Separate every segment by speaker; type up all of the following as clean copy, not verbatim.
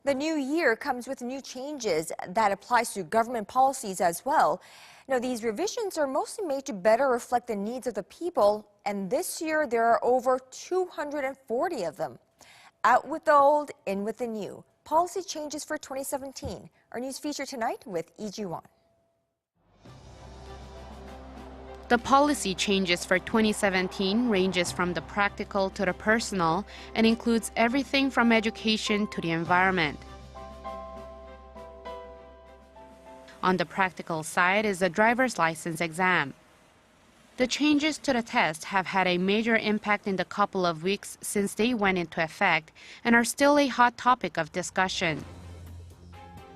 Speaker 1: The new year comes with new changes that applies to government policies as well. Now, these revisions are mostly made to better reflect the needs of the people, and this year there are over 240 of them. Out with the old, in with the new. Policy changes for 2017. Our news feature tonight with Lee Jiwon.
Speaker 2: The policy changes for 2017 ranges from the practical to the personal and includes everything from education to the environment. On the practical side is the driver's license exam. The changes to the test have had a major impact in the couple of weeks since they went into effect and are still a hot topic of discussion.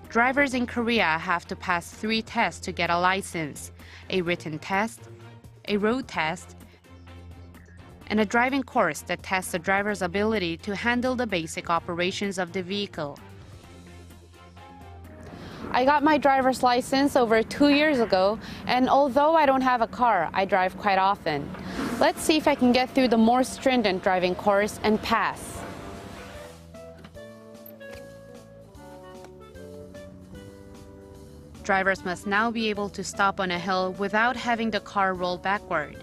Speaker 2: Drivers in Korea have to pass 3 tests to get a license: a written test, a road test, and a driving course that tests the driver's ability to handle the basic operations of the vehicle. I got my driver's license over 2 years ago, and although I don't have a car, I drive quite often. Let's see if I can get through the more stringent driving course and pass. Drivers must now be able to stop on a hill without having the car roll backward.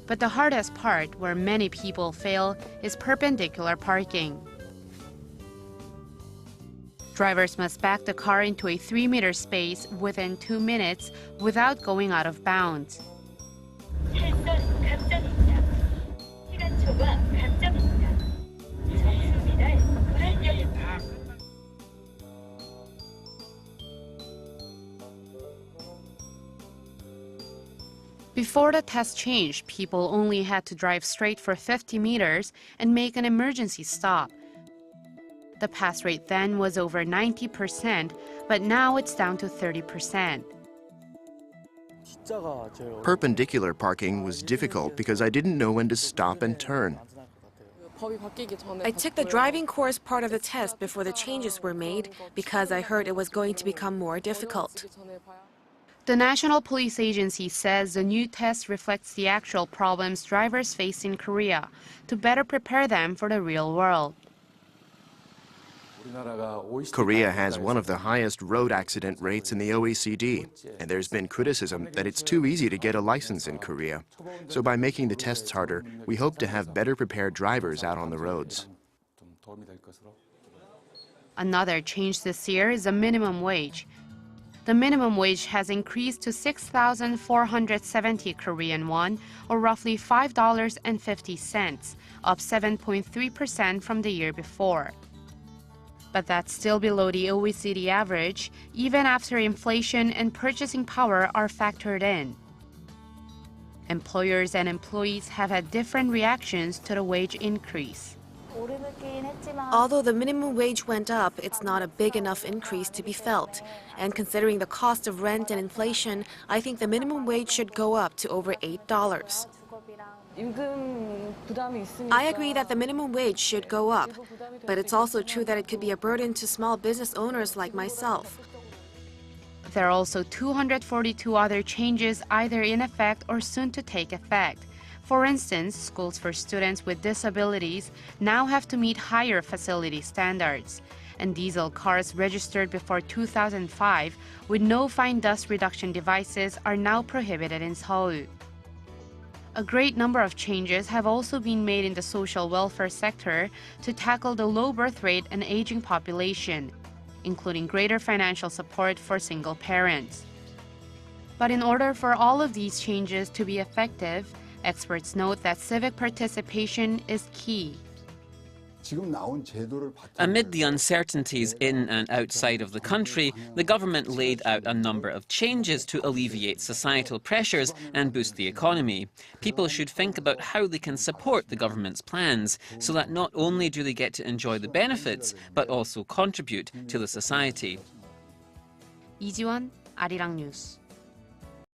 Speaker 2: But the hardest part, where many people fail, is perpendicular parking. Drivers must back the car into a 3-meter space within 2 minutes without going out of bounds. Before the test changed, people only had to drive straight for 50 meters and make an emergency stop. The pass rate then was over 90%, but now it's down to 30%.
Speaker 3: Perpendicular parking was difficult because I didn't know when to stop and turn.
Speaker 4: I took the driving course part of the test before the changes were made because I heard it was going to become more difficult.
Speaker 2: The National Police Agency says the new test reflects the actual problems drivers face in Korea to better prepare them for the real world.
Speaker 3: Korea has one of the highest road accident rates in the OECD, and there's been criticism that it's too easy to get a license in Korea. So by making the tests harder, we hope to have better prepared drivers out on the roads.
Speaker 2: Another change this year is the minimum wage. The minimum wage has increased to 6,470 Korean won, or roughly $5.50, up 7.3% from the year before. But that's still below the OECD average, even after inflation and purchasing power are factored in. Employers and employees have had different reactions to the wage increase.
Speaker 4: Although the minimum wage went up, it's not a big enough increase to be felt. And considering the cost of rent and inflation, I think the minimum wage should go up to over $8. I agree that the minimum wage should go up, but it's also true that it could be a burden to small business owners like myself.
Speaker 2: There are also 242 other changes either in effect or soon to take effect. For instance, schools for students with disabilities now have to meet higher facility standards, and diesel cars registered before 2005 with no fine dust reduction devices are now prohibited in Seoul. A great number of changes have also been made in the social welfare sector to tackle the low birth rate and aging population, including greater financial support for single parents. But in order for all of these changes to be effective, experts note that civic participation is key.
Speaker 5: Amid the uncertainties in and outside of the country, the government laid out a number of changes to alleviate societal pressures and boost the economy. People should think about how they can support the government's plans so that not only do they get to enjoy the benefits, but also contribute to the society.
Speaker 2: Lee Jiwon, Arirang News.